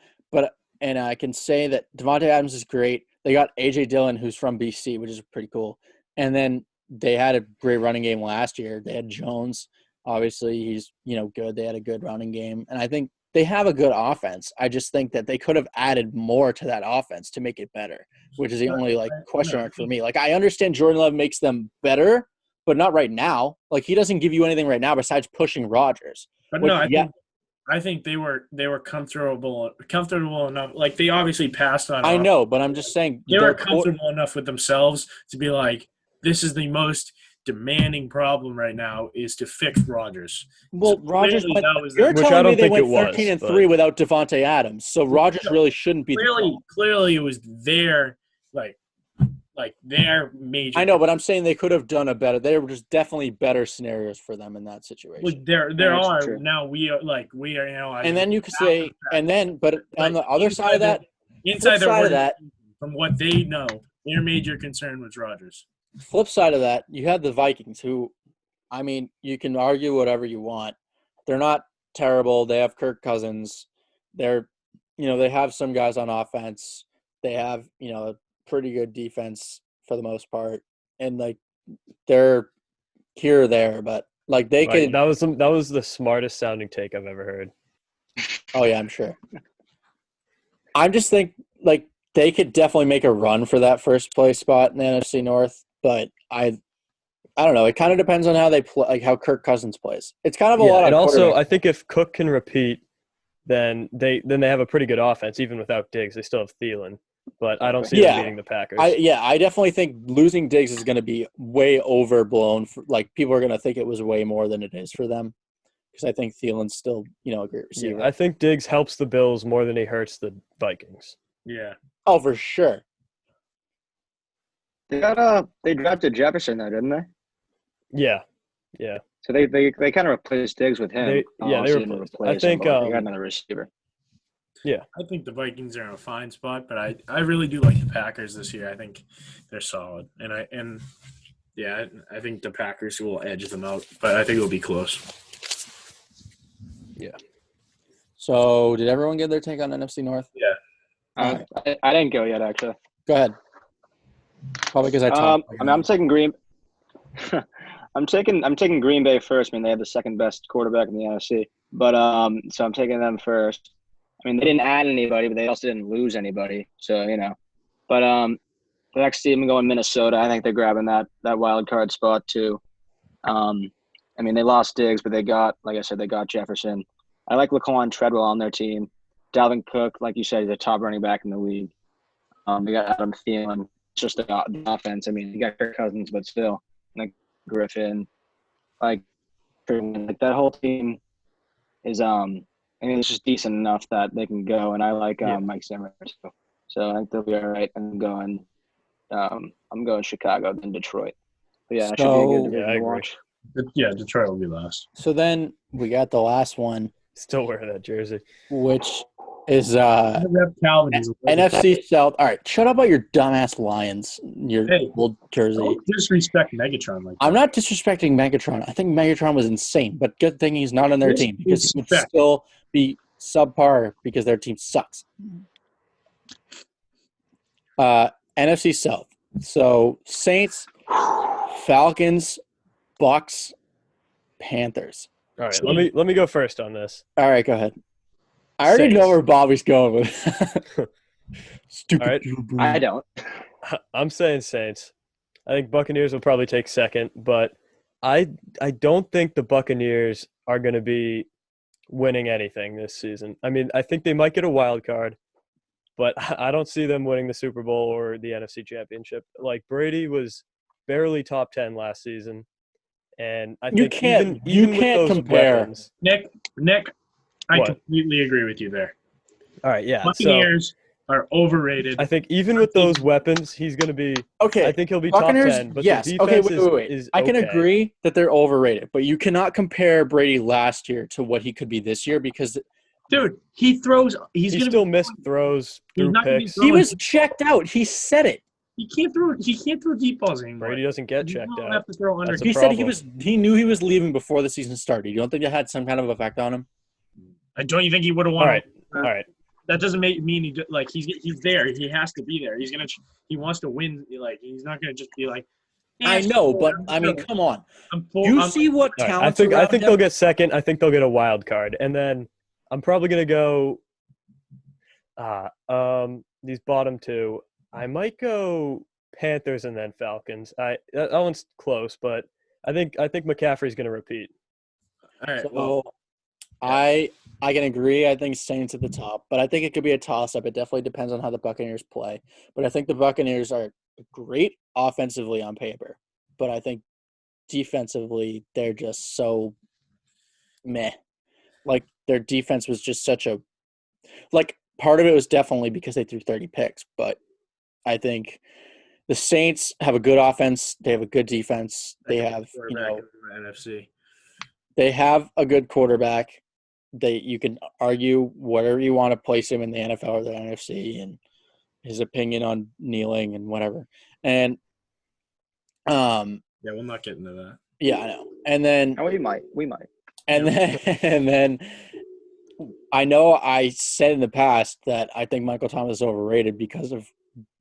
And I can say that Devontae Adams is great. They got A.J. Dillon, who's from BC, which is pretty cool. And then they had a great running game last year. They had Jones. Obviously, he's, good. They had a good running game. And I think they have a good offense. I just think that they could have added more to that offense to make it better, which is the only, question mark for me. I understand Jordan Love makes them better, but not right now. He doesn't give you anything right now besides pushing Rodgers. But I think they were comfortable enough. They obviously passed on. I know, but I'm just saying they were comfortable enough with themselves to be like, this is the most demanding problem right now is to fix Rodgers. Well, Rodgers you're telling me they went 13-3 without Devontae Adams, so Rodgers really shouldn't be. Clearly, it was their their major. I know, but I'm saying they could have done a better. There were just definitely better scenarios for them in that situation. Well, there are true. Now we are and then you could say, but on the other side of that, from what they know, their major concern was Rodgers. Flip side of that, you had the Vikings, who, you can argue whatever you want. They're not terrible. They have Kirk Cousins. They have some guys on offense. They have, a pretty good defense for the most part. And, they're here or there, but, they could – That was the smartest sounding take I've ever heard. Oh, yeah, I'm sure. I'm just think, they could definitely make a run for that first place spot in the NFC North. But I don't know. It kind of depends on how they play, how Kirk Cousins plays. It's kind of a lot. And also, I think if Cook can repeat, then they have a pretty good offense, even without Diggs. They still have Thielen, but I don't see them beating the Packers. I definitely think losing Diggs is going to be way overblown. People are going to think it was way more than it is for them, because I think Thielen's still a great receiver. Yeah, I think Diggs helps the Bills more than he hurts the Vikings. Yeah. Oh, for sure. They drafted Jefferson though, didn't they? Yeah. So they kind of replaced Diggs with him. They replaced. I think they got another receiver. Yeah, I think the Vikings are in a fine spot, but I really do like the Packers this year. I think they're solid, and I think the Packers will edge them out, but I think it'll be close. Yeah. So did everyone get their take on NFC North? Yeah. I didn't go yet, actually. Go ahead. Probably because I talked. I'm taking Green. I'm taking Green Bay first. They have the second best quarterback in the NFC, but so I'm taking them first. They didn't add anybody, but they also didn't lose anybody. So but the next team I'm going Minnesota. I think they're grabbing that wild card spot too. They lost Diggs, but they got, like I said, they got Jefferson. I like Laquan Treadwell on their team. Dalvin Cook, like you said, is a top running back in the league. They got Adam Thielen. Just the offense. You got Kirk Cousins, but still, Griffin, that whole team is it's just decent enough that they can go. And I like Mike Zimmer, so I think they'll be all right. I'm going Chicago, then Detroit. But yeah, that should be a good division to watch. Yeah, Detroit will be last. So then we got the last one. Still wearing that jersey, which is NFC South. All right, shut up about your dumbass Lions, your old jersey. Don't disrespect Megatron I'm not disrespecting Megatron. I think Megatron was insane, but good thing he's not on their team, because he would still be subpar because their team sucks. NFC South. So Saints, Falcons, Bucks, Panthers. All right, let me go first on this. All right, go ahead. I already know where Bobby's going with. Stupid. All right. I don't. I'm saying Saints. I think Buccaneers will probably take second, but I don't think the Buccaneers are going to be winning anything this season. I think they might get a wild card, but I don't see them winning the Super Bowl or the NFC Championship. Brady was barely top 10 last season. And I think you can't compare. Nick, I completely agree with you there. All right, yeah. Buccaneers are overrated. I think even with those weapons, he's going to be Okay. I think he'll be Buccaneers, top 10, but yes. the Okay, defense wait. is I can okay. agree that they're overrated, but you cannot compare Brady last year to what he could be this year because Dude, he throws. He still missed throws through picks. he was checked out. He said it. He can't throw deep balls anymore. Brady doesn't get checked don't out. have to throw under. That's a He said problem. he knew he was leaving before the season started. You don't think that had some kind of effect on him? Don't you think he would have won? All right. That doesn't mean he's there. He has to be there. He wants to win. Like he's not gonna just be like. I know, but I mean, come on. See what talent? I think they'll get second. I think they'll get a wild card, and then I'm probably gonna go. These bottom two. I might go Panthers and then Falcons. That one's close, but I think McCaffrey's gonna repeat. All right. So, I can agree. I think Saints at the top, but I think it could be a toss-up. It definitely depends on how the Buccaneers play. But I think the Buccaneers are great offensively on paper, but I think defensively they're just so meh. Like their defense was just such a part of it was definitely because they threw 30 picks, but I think the Saints have a good offense. They have a good defense. They have NFC. They have a good quarterback. You can argue whatever you want to place him in the NFL or the NFC and his opinion on kneeling and whatever. And we'll not get into that. Yeah, I know. And then we might. And then I know I said in the past that I think Michael Thomas is overrated because of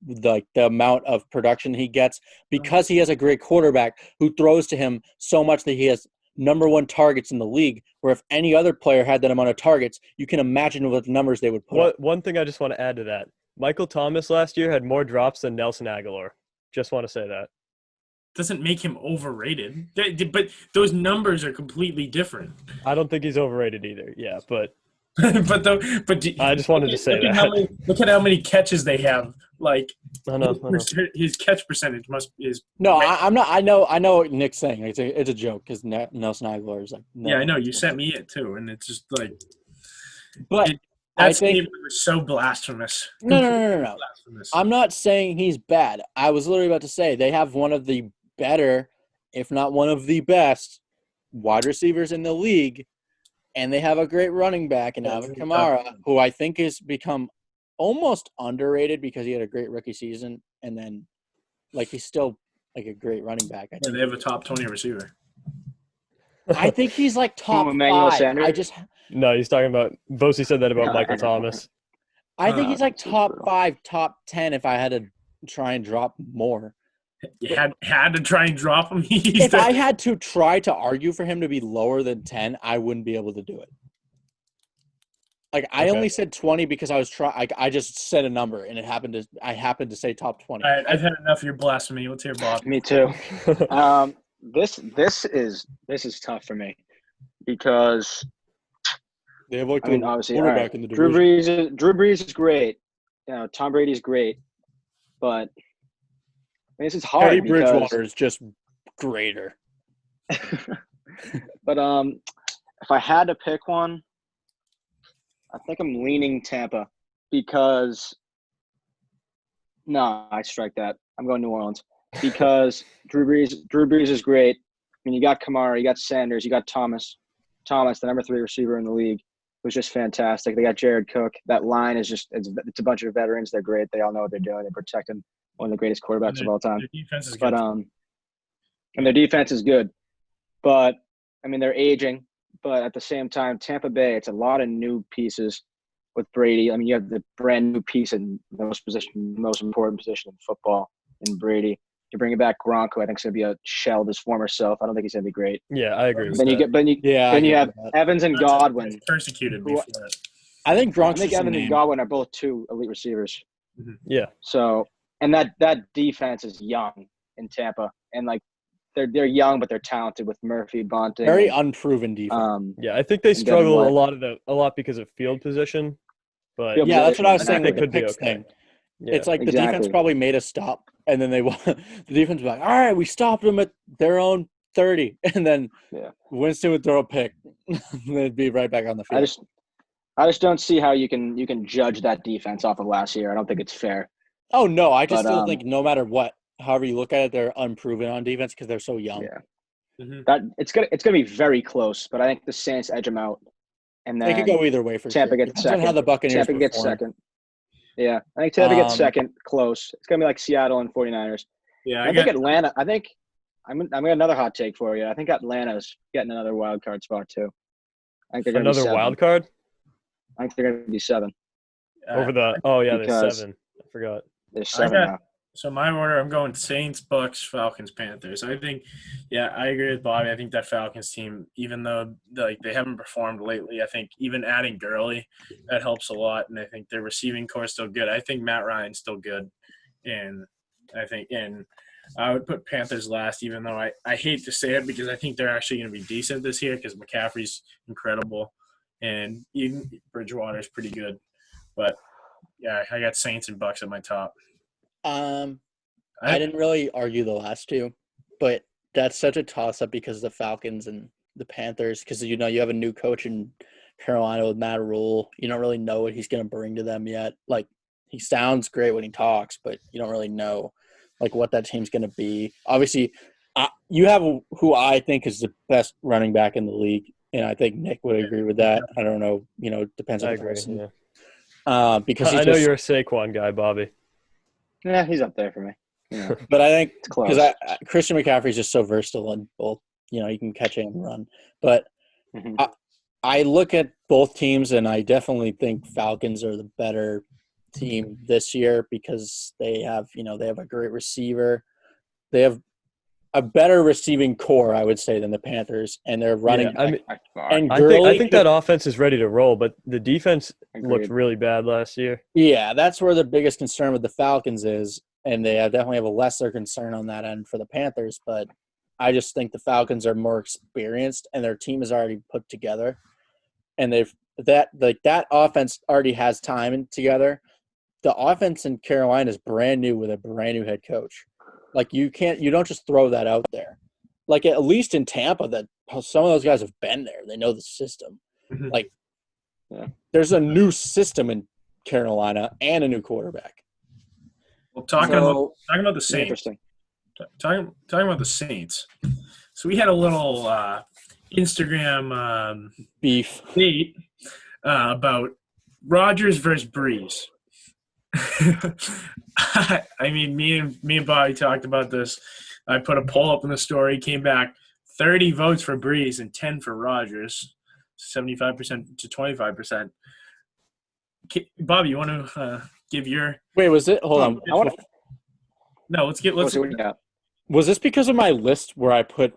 the amount of production he gets, because he has a great quarterback who throws to him so much that he has number one targets in the league, where if any other player had that amount of targets, you can imagine what numbers they would put up. One thing I just want to add to that. Michael Thomas last year had more drops than Nelson Aguilar. Just want to say that. Doesn't make him overrated. But those numbers are completely different. I don't think he's overrated either. Yeah, but I just wanted to say that. Look at how many catches they have. Like I know. His catch percentage is. No, I'm not. I know what Nick's saying. It's a joke because Nelson Aguilar is like. Yeah, I know. You sent me it too, and it's just like. But that statement was so blasphemous. No. Blasphemous. I'm not saying he's bad. I was literally about to say they have one of the better, if not one of the best, wide receivers in the league, and they have a great running back in Alvin Kamara, who I think has become almost underrated because he had a great rookie season, and then he's still like a great running back. I think they have a top 20 receiver. I think he's like top Emmanuel 5. Sanders? No, he's talking about – Bosi said that about Michael Thomas. I think he's like top 5, top 10 if I had to try and drop more. You had to try and drop him? If I had to try to argue for him to be lower than 10, I wouldn't be able to do it. I only said 20 because I was I just said a number, and I happened to say top 20. All right, I've had enough of your blasphemy. Let's hear Bob. Me too. This is tough for me because they have obviously quarterback in the division. Drew Brees is great. Tom Brady's great, but this is hard. Teddy Bridgewater is just greater. But if I had to pick one, I think I'm leaning Tampa because – no, I strike that. I'm going New Orleans because Drew Brees is great. I mean, you got Kamara, you got Sanders, you got Thomas, the number 3 receiver in the league, was just fantastic. They got Jared Cook. That line is just it's a bunch of veterans. They're great. They all know what they're doing. They're protecting one of the greatest quarterbacks of all time. Their defense is good. And their defense is good. But, I mean, they're aging. But at the same time, Tampa Bay, it's a lot of new pieces with Brady. I mean, you have the brand new piece in the most important position in football in Brady. You're bringing back Gronk, who I think is going to be a shell of his former self. I don't think he's going to be great. Yeah, I agree with then that. You have Evans and Godwin. Persecuted me for it. I think Evans and Godwin are both 2 elite receivers. Mm-hmm. Yeah. So, and that defense is young in Tampa, and they're young, but they're talented with Murphy, Bunting. Very unproven defense. Yeah, I think they struggle a lot because of field position. But yeah, that's what I was saying with the could be picks okay. thing. Yeah, it's like the defense probably made a stop, and then the defense was like, all right, we stopped them at their own 30, and then Winston would throw a pick. They'd be right back on the field. I just don't see how you can judge that defense off of last year. I don't think it's fair. Oh no, I just still think no matter what, however you look at it, they're unproven on defense because they're so young. Yeah, that it's gonna be very close, but I think the Saints edge them out, and then They could go either way for Tampa sure. gets Depends on second. how the Buccaneers Tampa gets perform. second. Yeah, I think Tampa gets second, close. It's gonna be like Seattle and 49ers. Yeah, I think Atlanta. I think I'm got another hot take for you. I think Atlanta's getting another wild card spot too. I think they're gonna Another be 7. wild card I think they're gonna be 7. over the. Oh yeah, there's because- 7. I forgot. They're 7 now. So my order, I'm going Saints, Bucks, Falcons, Panthers. I think, I agree with Bobby. I think that Falcons team, even though they haven't performed lately, I think even adding Gurley, that helps a lot. And I think their receiving core is still good. I think Matt Ryan's still good, and I would put Panthers last, even though I hate to say it because I think they're actually going to be decent this year because McCaffrey's incredible, and even Bridgewater's pretty good. But yeah, I got Saints and Bucks at my top. I didn't really argue the last two, but that's such a toss-up because of the Falcons and the Panthers because, you have a new coach in Carolina with Matt Rule. You don't really know what he's going to bring to them yet. Like, he sounds great when he talks, but you don't really know, what that team's going to be. Obviously, you have who I think is the best running back in the league, and I think Nick would agree with that. I don't know. Depends on I the agree. person. Yeah. Because I know you're a Saquon guy, Bobby. Yeah, he's up there for me. Yeah. But I think It's close. because Christian McCaffrey is just so versatile in both. He can catch and run. But I look at both teams, and I definitely think Falcons are the better team this year because they have a great receiver. They have a better receiving core, I would say, than the Panthers, and they're running. Yeah, and I think that offense is ready to roll, but the defense Agreed. looked really bad last year. Yeah, that's where the biggest concern with the Falcons is, and they definitely have a lesser concern on that end for the Panthers. But I just think the Falcons are more experienced, and their team is already put together, and that offense already has time together. The offense in Carolina is brand new with a brand new head coach. You don't just throw that out there. At least in Tampa, that some of those guys have been there. They know the system. There's a new system in Carolina and a new quarterback. Well, talking about the Saints. Interesting. Talking about the Saints. So we had a little Instagram Beef. debate about Rodgers versus Brees. I mean, me and Bobby talked about this. I put a poll up in the story. Came back 30 votes for Brees and 10 for Rodgers, 75% to 25%. Bobby, you want to give your? Wait, was it? Hold on. No, let's get. Let's. Was this because of my list where I put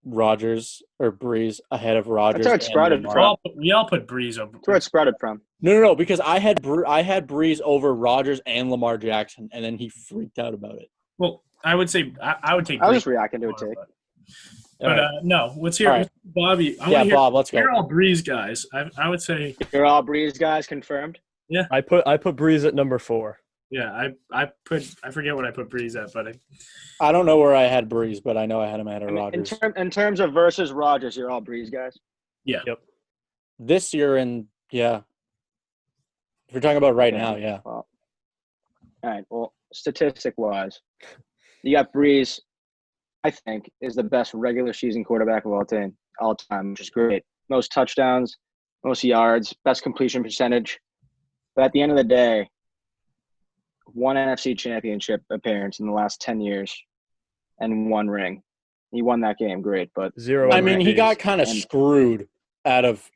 Rodgers or Brees ahead of Rodgers? That's how it sprouted from. We all put Brees over. That's where it sprouted from. No, because I had Brees over Rodgers and Lamar Jackson, and then he freaked out about it. Well, I would say I would take. I was Brees just reacting to a take. But no, let's hear right. Bobby. Bob, let's go. You're all Brees guys. I would say You're all Brees guys confirmed. Yeah, I put Brees at number 4. Yeah, I forget what I put Brees at, but I don't know where I had Brees, but I know I had him ahead of Rodgers. In terms of versus Rodgers, you're all Brees guys. Yeah. Yep. This year and yeah. If we're talking about right now, yeah. Well, all right. Well, statistic-wise, you got Brees, I think, is the best regular season quarterback of all time, which is great. Most touchdowns, most yards, best completion percentage. But at the end of the day, one NFC championship appearance in the last 10 years and 1 ring. He won that game, great, but 0. I mean, he got kind of screwed out of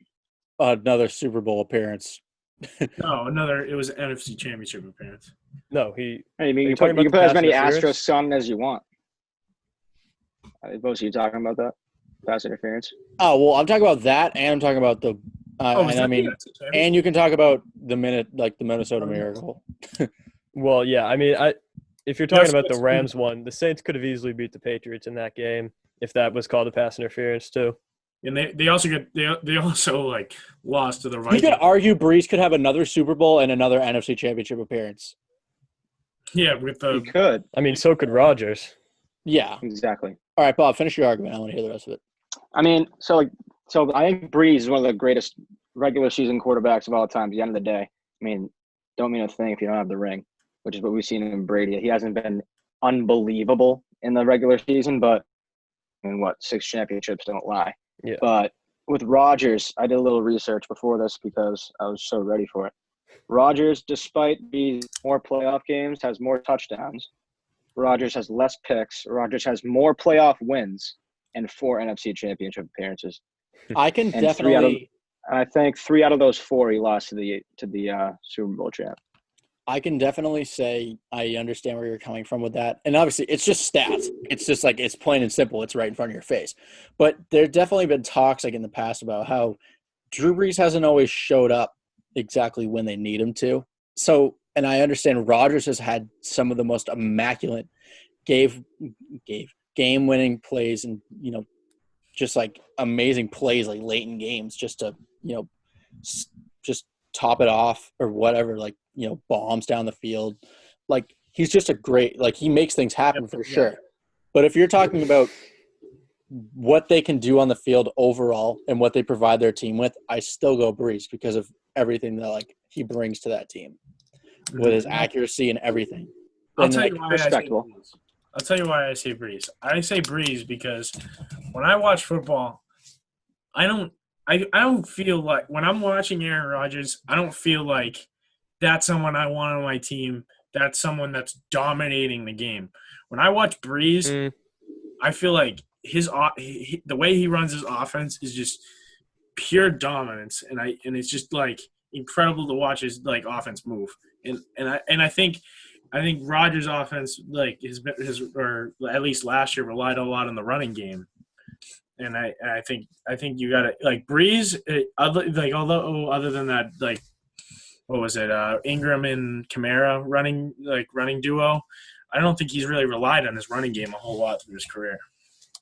another Super Bowl appearance. No, it was an NFC championship appearance. No, he. I mean, you can put as many asterisks on as you want. Both of you talking about that? Pass interference? Oh, well, I'm talking about that, and I'm talking about the and you can talk about the Minnesota Miracle. Well, yeah, I mean, if you're talking about the Rams one, the Saints could have easily beat the Patriots in that game if that was called a pass interference too. And they also lost to the Vikings. You could argue Brees could have another Super Bowl and another NFC Championship appearance. Yeah, with the. You could. I mean, so could Rodgers. Yeah, exactly. All right, Bob, finish your argument. I want to hear the rest of it. I mean, so I think Brees is one of the greatest regular season quarterbacks of all time. At the end of the day, I mean, don't mean a thing if you don't have the ring, which is what we've seen in Brady. He hasn't been unbelievable in the regular season, but 6 championships don't lie. Yeah. But with Rodgers, I did a little research before this because I was so ready for it. Rodgers, despite being more playoff games, has more touchdowns. Rodgers has less picks. Rodgers has more playoff wins and 4 NFC championship appearances. I can And definitely. I think 3 out of those 4 he lost to the Super Bowl champ. I can definitely say I understand where you're coming from with that. And obviously, it's just stats. It's just like it's plain and simple. It's right in front of your face. But there's definitely been talks like in the past about how Drew Brees hasn't always showed up exactly when they need him to. So, and I understand Rodgers has had some of the most immaculate game-winning plays and, just like amazing plays like late in games just to, just top it off or whatever, like, bombs down the field. Like, he's just a great, like, he makes things happen for sure. But if you're talking about what they can do on the field overall and what they provide their team with, I still go Brees because of everything that, like, he brings to that team with his accuracy and everything. I'll tell you why I say Brees. I say Brees because when I watch football, I don't feel like when I'm watching Aaron Rodgers, I don't feel like that's someone I want on my team. That's someone that's dominating the game. When I watch Brees, I feel like the way he runs his offense is just pure dominance, and it's just like incredible to watch his like offense move. And I think Rodgers' offense like his or at least last year relied a lot on the running game. And I think you got to like Brees, other than that, like what was it, Ingram and Kamara running duo. I don't think he's really relied on his running game a whole lot through his career.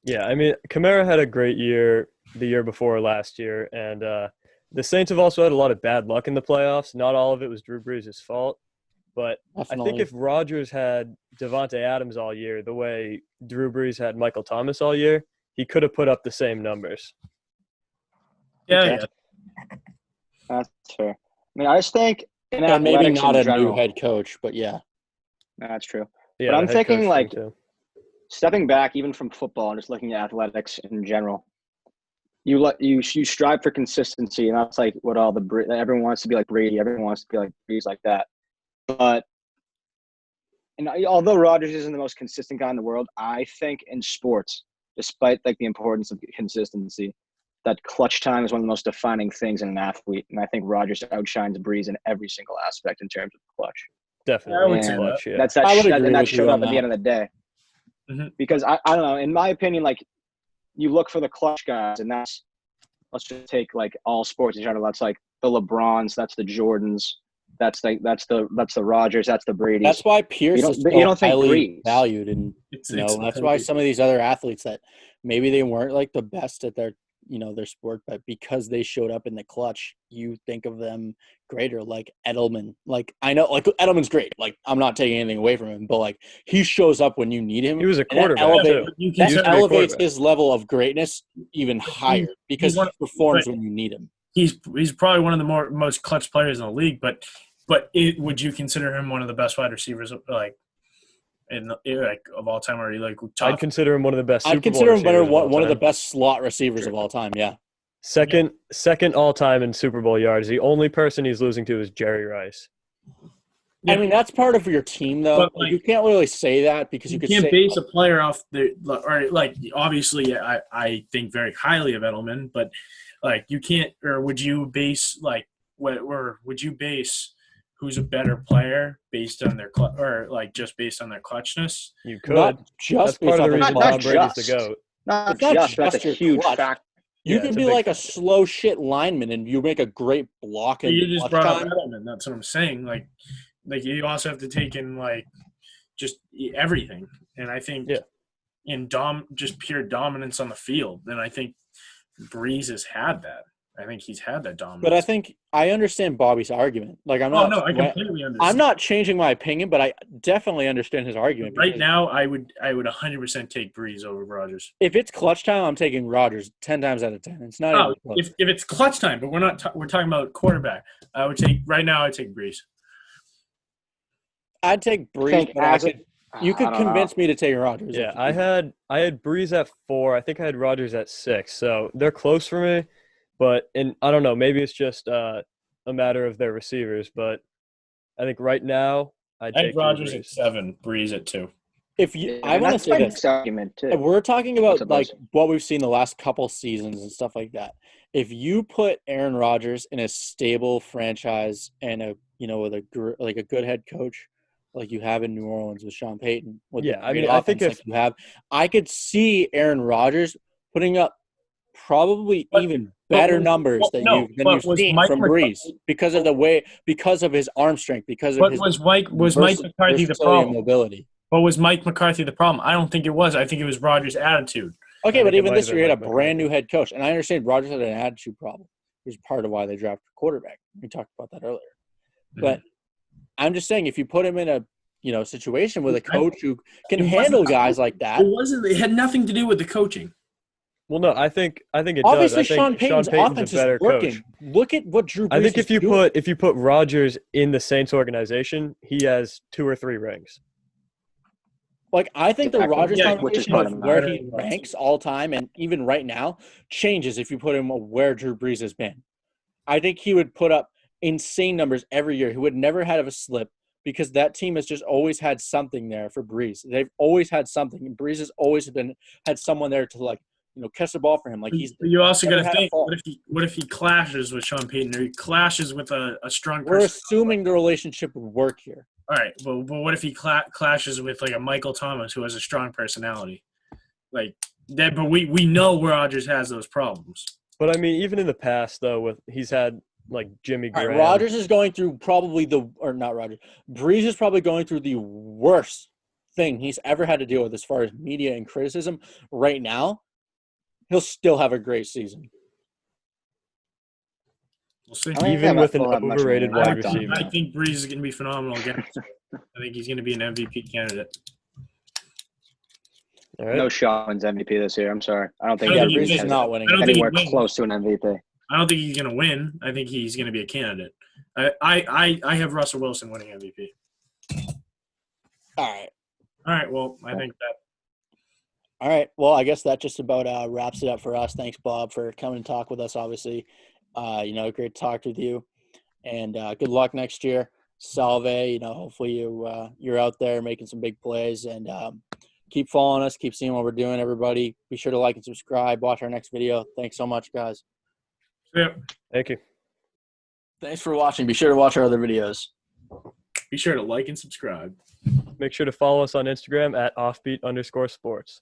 Yeah, I mean, Kamara had a great year the year before last year, and the Saints have also had a lot of bad luck in the playoffs. Not all of it was Drew Brees' fault, but definitely. I think if Rodgers had Devontae Adams all year, the way Drew Brees had Michael Thomas all year, he could have put up the same numbers. Yeah. That's fair. I mean, I just think and maybe not a new head coach, but yeah. That's true. Yeah, but I'm thinking like stepping back even from football and just looking at athletics in general. You strive for consistency, and that's like what everyone wants to be like Brady. Everyone wants to be like Brees like that. But although Rodgers isn't the most consistent guy in the world, I think in sports, despite like the importance of consistency, that clutch time is one of the most defining things in an athlete. And I think Rodgers outshines Brees in every single aspect in terms of clutch. Definitely. Clutch, yeah. That showed up at the end of the day. Mm-hmm. Because I don't know, in my opinion, like you look for the clutch guys, and let's just take like all sports in general. That's like the LeBrons, that's the Jordans, that's the Rodgers, that's the Brady's. That's why Pierce is so highly valued, and that's why some of these other athletes that maybe they weren't like the best at their sport, but because they showed up in the clutch, you think of them greater. Like Edelman, like I know, like Edelman's great. Like I'm not taking anything away from him, but like he shows up when you need him. He was a quarterback. That elevates his level of greatness even higher because he performs when you need him. He's probably one of the most clutch players in the league, but would you consider him one of the best wide receivers like of all time? Or like top? I'd consider him one of the best. I'd consider him one of the best slot receivers of all time. Yeah, second all time in Super Bowl yards. The only person he's losing to is Jerry Rice. Yeah. I mean, that's part of your team, though. But you can't really say that because you can't base a player off or like obviously I think very highly of Edelman, but like you can't. Or would you base who's a better player based on their just based on their clutchness? You could. Not just that's part of the reason Tom Brady's the GOAT. Not just. That's a huge factor. You could be like a slow shit lineman and you make a great block. You just brought up Edelman. That's what I'm saying. Like you also have to take in like just everything. And I think in just pure dominance on the field, then I think Brees has had that. I think he's had that dominance. But I think I understand Bobby's argument. Like I'm not. Oh no, I completely understand. I'm not changing my opinion, but I definitely understand his argument. Right now, I would 100% take Brees over Rodgers. If it's clutch time, I'm taking Rodgers 10 times out of 10. It's not. Oh, if it's clutch time, but we're not. We're talking about quarterback. I would take right now. I'd take Brees. I'd take Brees, but you could convince me to take Rodgers. Yeah, I had Brees at 4. I think I had Rodgers at 6. So they're close for me. But I don't know, maybe it's just a matter of their receivers. But I think right now I'd take Rodgers Brees. at 7, Brees at 2. I want to say this argument too. If we're talking about like what we've seen the last couple seasons and stuff like that. If you put Aaron Rodgers in a stable franchise and with a good head coach like you have in New Orleans with Sean Payton, I think I could see Aaron Rodgers putting up probably even better numbers than you've seen from Brees because of his arm strength, because of his was Mike McCarthy the problem? Mobility. But was Mike McCarthy the problem? I don't think it was. I think it was Rodgers' attitude. Okay, but even this year, he had a brand new head coach, and I understand Rodgers had an attitude problem. It was part of why they drafted a quarterback. We talked about that earlier. But I'm just saying, if you put him in a situation with a coach who can handle guys like that, it had nothing to do with the coaching. Well, no, I think it obviously does. I think Sean Payton's offense is working. Coach. Look at what Drew Brees I think if you put Rodgers in the Saints organization, he has 2 or 3 rings. Like I think the Rodgers conversation of where he ranks all time and even right now changes if you put him where Drew Brees has been. I think he would put up insane numbers every year. He would never have a slip because that team has just always had something there for Brees. They've always had something. And Brees has always had someone there to catch the ball for him. Like you also got to think, what if he clashes with Sean Payton or he clashes with a strong person? We're assuming the relationship would work here. All right, but what if he clashes with like a Michael Thomas who has a strong personality, like that? But we know Rodgers has those problems. But I mean, even in the past though, he's had like Jimmy Graham. Right, Rodgers is going through Brees is probably going through the worst thing he's ever had to deal with as far as media and criticism right now. He'll still have a great season. We'll see. Even with an overrated wide receiver. I think Brees is going to be phenomenal again. I think he's going to be an MVP candidate. All right. No Sean wins MVP this year. I'm sorry. I don't think Brees is not winning anywhere close to an MVP. I don't think he's going to win. I think he's going to be a candidate. I have Russell Wilson winning MVP. All right. Well, I think that. All right. Well, I guess that just about wraps it up for us. Thanks, Bob, for coming and talk with us, obviously. Great to talk with you. And good luck next year. Salve, hopefully you're out there making some big plays. And keep following us. Keep seeing what we're doing, everybody. Be sure to like and subscribe. Watch our next video. Thanks so much, guys. Yeah. Thank you. Thanks for watching. Be sure to watch our other videos. Be sure to like and subscribe. Make sure to follow us on Instagram at OffBeat_sports.